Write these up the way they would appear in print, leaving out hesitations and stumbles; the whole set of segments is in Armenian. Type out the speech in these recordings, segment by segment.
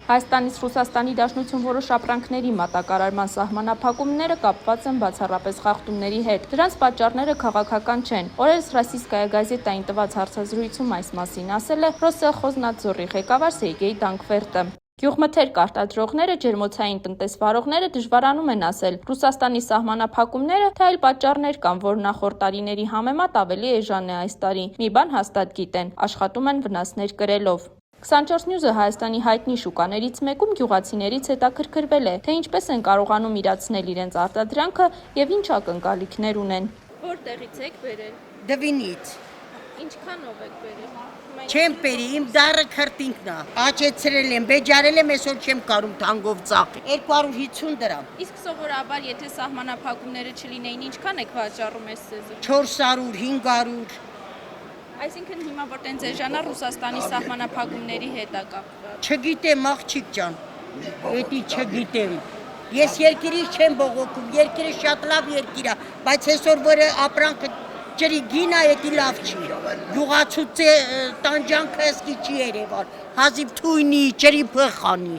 Հայաստանից Ռուսաստանի Դաշնություն որոշ ապրանքների մատակարարման սահմանափակումները կապված են բացառապես խախտումների հետ։ Դրանց պատճառները քաղաքական չեն։ Օրերս Ռոսիյսկայա գազետային տված հարցազրույցում այս մասին ասել է Ռոսախոզնադզորի ղեկավար Սերգեյ Դանկվերտը։ Գյուղմթերք արտադրողները, ջերմոցային տնտեսվարողները դժվարանում են ասել Ռուսաստանի սահմանափակումները, թե այլ պատճառներ կան, որ նախորդ տարիների համեմատ ավելի էժան է այս տարի։ Մի բան հաստատ գիտեն, աշխատում են վնասներ կրելով։ 24 News-ը Հայաստանի հայտնի շուկաներից մեկում գյուղացիներից հետաքրքրվել է, թե ինչպես են կարողանում իրացնել իրենց արտադրանքը եւ ինչ ակնկալիքներ ունեն։ Որտեղից եք բերել։ Դվինից։ Ինչքանով եք բերել։ Չեմ բերի, իմ դառը քրտինքն է։ Աճեցրել եմ, բեջարել եմ, այսօր չեմ կարում թանկով ծախել։ 250 դրամ։ Իսկ սովորաբար, եթե սահմանափակումները չլինեին, ինչքան եք վաճառում այս սեզոն։ 400, 500։ Այսինքն հիմա որ տենց էժանա Ռուսաստանի սահմանափակումների հետ է կապված։ Չգիտեմ, աղջիկ ջան, էդի չգիտեմ։ Ես երկիրից չեմ բողոքում, երկիրը շատ լավ երկիր է, բայց այսօր որ ապրանքը ջրի գինա էդի լավ չի։ Գյուղացուց տանջանքը ասկի չի երևալ, հազիվ թույնի, ջրի փխանի։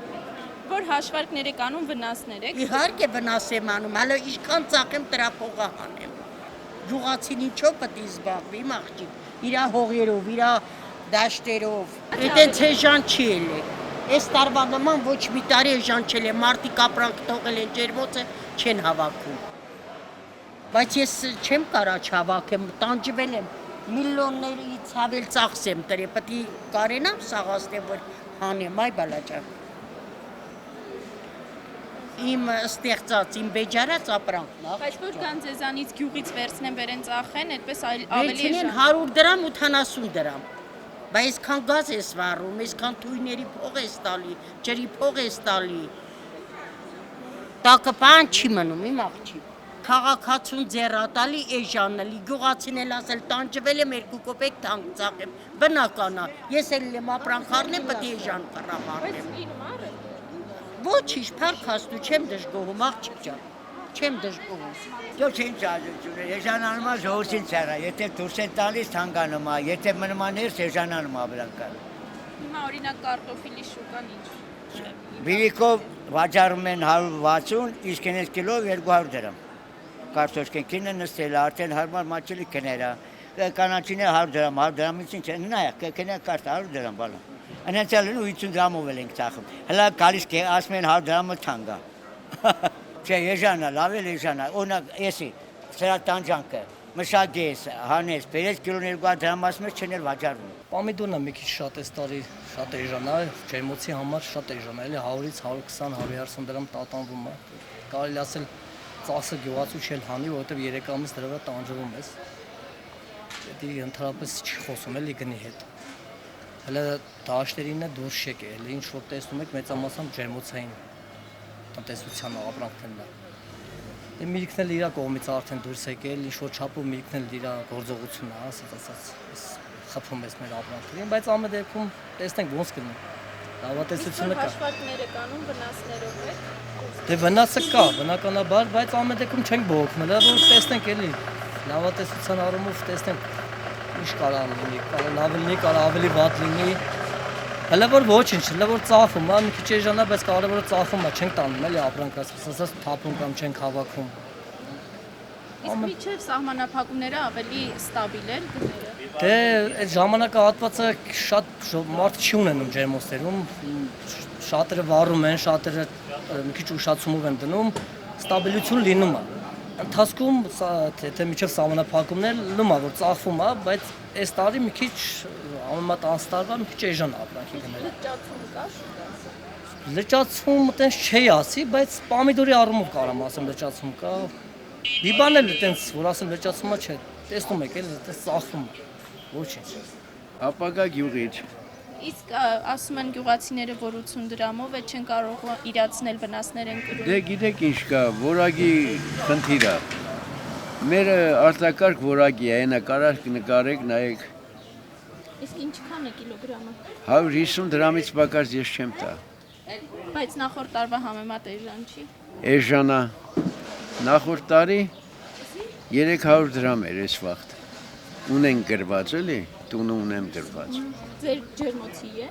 Որ հաշվարկներ եք անում, վնասներ եք։ Իհարկե վնաս եմ անում, հələ ինչքան ծախեմ դրա փողը հանեմ։ Գյուղացին ինչով պետք է զբաղվի, իմ աղջիկ։ Իրա հողերով, իրա դաշտերով։ Այդտենց էժան չի ելել։ Այս տարվա նման ոչ մի տարի էժան չել է, մարդիկ ապրանք թողել են ջերմոցը չեն հավաքում։ Բայց ես չեմ կարա չհավաքեմ, տանջվել եմ, միլիոններից ավել ծախսեմ դրե, պետք է կարենամ սաղացնեմ, որ հանեմ, այ բալաջան։ Իմ ստեղծած, իմ բեջարած ապրանքն է։ Բայց որ կան ձեզանից գյուղից վերցնեն, բերեն ծախեն, այդպես ավելի էժան։ 100 դրամ, 80 դրամ։ Բայց այսքան գազ ես վառում, այսքան թույների փող ես տալի, ջրի փող ես տալի։ Տակը բան չի մնում, իմ աղջիկ։ Քաղաքացուն ձեռատալի էժաննալի, գյուղացին էլ ասել տանջվել եմ 2 կոպեկ թանկ ծախեմ։ Բնական է։ Ես էլ եմ ապրանք առնեմ, պետք է էժան կռամ առնեմ։ Ոչինչ, փառքաստու չեմ դժգոհում, աղջիկ ջան, չեմ դժգոհում։ Դու ինչ ազդություն է, էժանանում է ժողովրդին ցարա, եթե դուրս են տալիս թանկանում է, եթե մնում է ներս էժանանում է վրանքը։ Հիմա օրինակ կարտոֆիլի շուկան ինչ։ Բիրիկով վաճառում են 160, իսկ այնպես կիլով 200 դրամ։ Կարտոշկենքինը նստել է, արդեն հարմար մաչելի կները, կանաչին է 100 դրամ, 100 դրամից ինչ է, նայեք, կենա կարտ 100 դրամ բալա։ Անցյալ են 50 դրամով ենք ծախում։ Հələ գալիս ասում են 100 դրամը թանկ է։ Չէ, էժան է, լավ էլ էժան է։ Օրինակ, էսի, սրա տանջանքը, մշակես, հանես, բերես կիլոն 200 դրամ ասում ես չեն էլ վաճառում։ Պամիդորն է մի քիչ շատ էս տարի շատ էժան է, ջերմոցի համար շատ էժան է, էլի 100-ից 120-150 դրամ տատանվում է։ Կարելի ասել ծախսը գյուղացու չել հանի, որովհետև 3 ամիս դրա վրա տանջվում ես։ Դա ընդհանրապես չի խոսում էլի գնի հետ։ Հələ դաշտերին է դուրս եկել, ինչ որ տեսնում եք մեծամասամբ ջերմոցային տնտեսության ապրանքներն է։ Դե միրգն էլ իր կողմից արդեն դուրս եկել, ինչ որ չափով միրգն էլ իր գործողությունն է, ասած, խփում ես մեր ապրանքներին, բայց ամեն դեպքում տեսնենք ոնց կլինի։ Լավատեսությունը կա։ Հաշվարկներ եք անում, վնասներով եք։ Դե վնասը կա, բնականաբար, բայց ամեն դեպքում չենք բողոքնել, որ տեսնենք էլի լավատեսության առումով տեսնենք ինչ կարա լինի, կարա լավ լինի, կարա ավելի վատ լինի։ Հələ որ ոչինչ, հələ որ ծախում է, մի քիչ էժան է, բայց կարևորը ծախում է, չենք տանում էլի ապրանքը, ասած թափում կամ չենք հավաքում։ Իսկ միջև սահմանափակումները ավելի ստաբիլ են գները։ Դե այդ ժամանակահատվածը շատ մարդ չի ունենում ջերմոցներում, շատերը վառում են, շատերը մի քիչ ուշացումով են դնում, ստաբիլություն լինում է։ Ընթացքում թե միջև սահմանափակումներ լինում է, որ ծախվում է, բայց այս տարի մի քիչ ամենամատ անստարվա մի քիչ էժան ապրանքի գները։ Լճացում կա շուկա։ Լճացում այտենց չի ասի, բայց պամիդորի առումով կարամ ասեմ լճացում կա։ Մի բան էլ այտենց որ ասեմ լճացումա չէ, տեսնում եք էլ այտենց ծախվում է։ Ոչինչ։ Ապագա գյուղից։ Իսկ ասում են գյուղացիները, որ 80 դրամով է չեն կարող իրացնել վնասներ են կրում։ Դե գիտեք ինչ կա, որակի խնդիր է։ Մեր արտակարգ որակի է, այնա կարար նկարեք, նայեք։ Իսկ ինչքան է կիլոգրամը։ 150 դրամից պակաս ես չեմ տա։ Բայց նախորդ տարվա համեմատ էժան չի։ Էժան է։ Նախորդ տարի 300 դրամ էր այս վաղտ։ Ունեն գրված էլի, տունը ունեմ գրված։ Ձեր ջերմոցի է։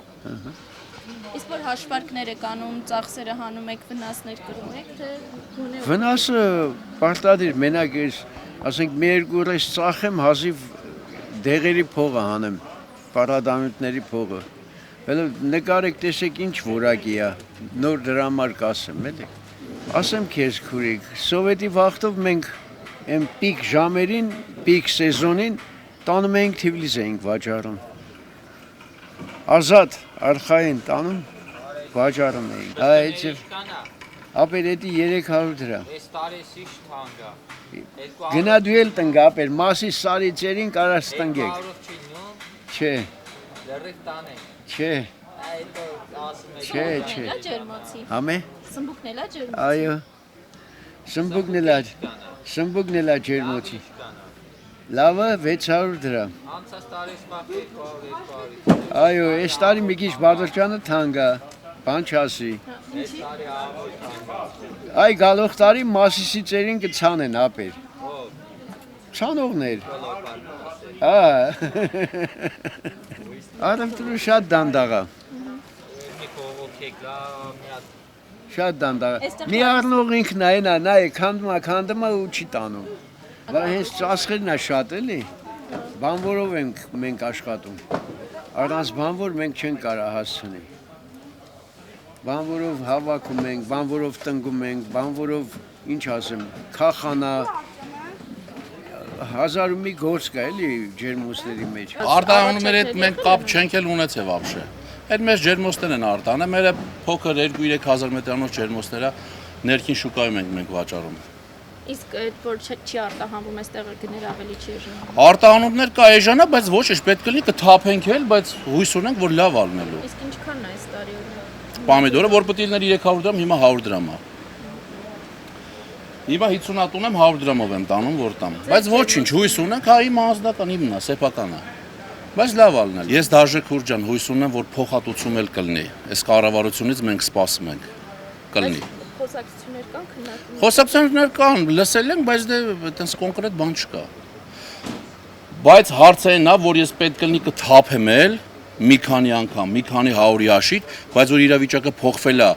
Իսկ որ հաշվարկներ եք անում, ծախսերը հանում եք, վնասներ կրում եք, թե գոնե Վնասը պարտադիր մենակ ես, ասենք մի երկու ռես ծախեմ, հազիվ դեղերի փողը հանեմ, պարադանյութների փողը։ Հələ նկարեք տեսեք ինչ որակի է, նոր դրա համար կասեմ, էլի։ Ասեմ քեզ քուրիկ, սովետի վախտով մենք այն պիկ ժամերին, պիկ սեզոնին տանում էինք Թիֆլիս էինք վաճառում։ Ազատ արխային տանում վաճառում էինք։ Այո, ապեր էդի 300 դրամ։ Այս տարի շիշ թանկա։ Գնա դու էլ տնգա, ապեր մասի սարի ծերին կարաս տնգեք։ Չէ, Լրիվ տանենք։ չէ, Այդ ասում եք։ չէ, չէ։ Նա ջերմոցի։ Համե։ Սմբուկն էլա ջերմոցի։ Այո։ Սմբուկն էլա ջերմոցի։ Լավը 600 դրամ։ Անցած տարի սպախ 200։ Այո, այս տարի մի քիչ բادرճանը թանկ է, բան չասի։ Այս տարի աղոտ թանկա։ Այ գալող տարի մասիսի ծերին կցանեն ապեր։ Ցանողներ։ Արամտուրը շատ դանդաղա։ Մի կողոքեք լա, մի հատ Շատ դանդաղ։ Մի առնող ինքն է, նայ, քանդում է ու չի տանում։ Բայց հենց ծախսերն է շատ էլի։ Բանվորով ենք մենք աշխատում։ Առանց բանվոր մենք չենք կարող հասցնել։ Բանվորով հավաքում ենք, բանվորով տնգում ենք, բանվորով ինչ ասեմ, քախանա հազար ու մի գործ կա էլի ջերմոցների մեջ։ Արտահանումների հետ մենք կապ չենք էլ ունեցել вообще։ Այդ մեծ ջերմոցներն են արտահանում, մեր փոքր 2-3 հազար մետրանոց ջերմոցները ներքին շուկայում ենք մենք վաճառում։ Իսկ այդ որ չի արտահանվում, այստեղ գներ ավելի չի էժան։ Արտահանումներ կա էժանա, բայց ոչ էս պետք է լինի կթափենք էլ, բայց հույս ունենք որ լավ ալնելու։ Իսկ ինչքանն է այս տարի օրինակ։ Պամիդորը որ պետք է լիներ 300 դրամ, հիմա 100 դրամ է։ Հիմա 50 հատ ունեմ 100 դրամով եմ տանում, որ տամ։ Բայց ոչինչ, հույս ունենք, հա իմ ազնական իմն է, սեփական է։ Բայց լավ ալնել։ Ես դաժե քուր ջան, հույս ունեմ, որ փոխհատուցում էլ կլինի։ Այս կառավարությունից մենք սպասում ենք կլինի։ Խոսակցություններ կան, քննարկումներ։ Խոսակցություններ կան, լսել ենք, բայց դե այտենց կոնկրետ բան չկա։ Բայց հարցը այն է, որ ես պետք է լինի կթափեմ էլ մի քանի անգամ, մի քանի 100-ի աշիտ, բայց որ իրավիճակը փոխվել է,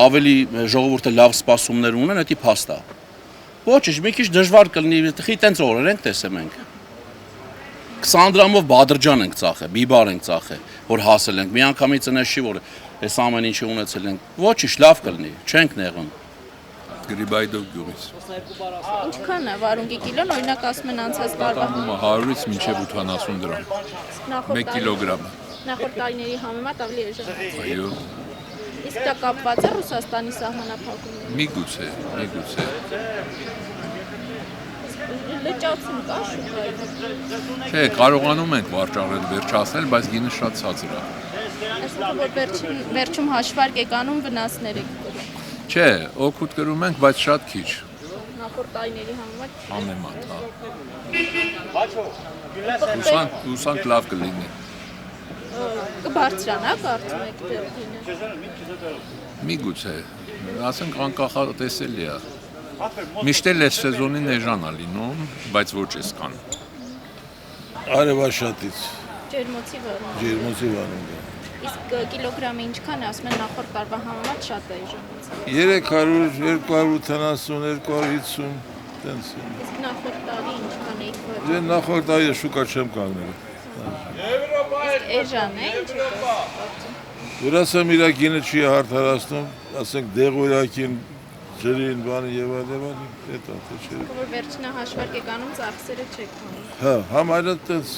ավելի ժողովուրդը լավ սպասումներ ունեն, դա փաստ է։ Ոչինչ, մի քիչ դժվար կլինի, այտենց օրեր ենք տեսեմ ենք։ 20 դրամով բادرճան ենք ծախել, բիբար ենք ծախել, որ հասել ենք։ Մի անգամից նշի, որ այս ամեն ինչը ունեցել ենք։ Ոչինչ, լավ կլինի, չենք նեղում։ Գրիբայդով գյուղից։ Ինչքան է վարունգի կիլոն, օրինակ ասում են անցած տարվա 100-ից մինչև 80 դրամ։ 1 կիլոգրամ։ Նախորդ տարիների համեմատ ավելի էժան է։ Այո, Իսկ դա կապված է Ռուսաստանի սահմանափակումների։ միգուցե։ Լճացում կա շուկայում։ Չէ, կարողանում ենք վաճառել, վերջացնել, բայց գինը շատ ցածր է։ Այսինքն որ վերջում հաշվարկ եք անում, վնասներ եք կրում։ Չէ, օգուտ կրում ենք, բայց շատ քիչ։ Նախորդ տարիների համեմատ։ Համեմատ, հա։ Ուսանք լավ կլինի։ Կբարձրանա, կարծում եք դեպքինը։ Միգուցե, ասենք անկախատեսելի է։ Միշտ էլ այս սեզոնին էժան է լինում, բայց ոչ էսքան։ Արևաշատից, Ջերմոցի վարունգ։ ջերմոցի վարունգը։ Իսկ կիլոգրամը ինչքան է, ասում են նախորդ տարվա համեմատ շատ է էժանացել։ 300, 270, 250, տենց։ Իսկ նախորդ տարի ինչքան եք վարում։ Դե նախորդ տարի շուկա չեմ կանգնել։ Իսկ էժան է, ինչ եք կարծում։ Ուրասամ իր գինը չի հարթարացնում, ասենք դեղորակին, ջրին, բանը եւ այլն, դա թե չէ։ Որ վերջինը հաշվարկ եք անում, ծախսերը չեք անում։ Հա, համարը տես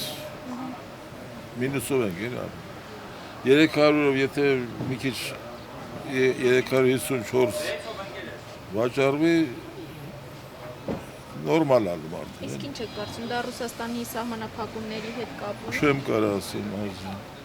մինուսով ենք իրա։ 300-ով եթե մի քիչ 354 վաճառվի նորմալ է մարդը։ Իսկ ինչ եք կարծում, դա Ռուսաստանի սահմանափակումների հետ կապ ունի։ Չեմ կարող ասել, այժմ։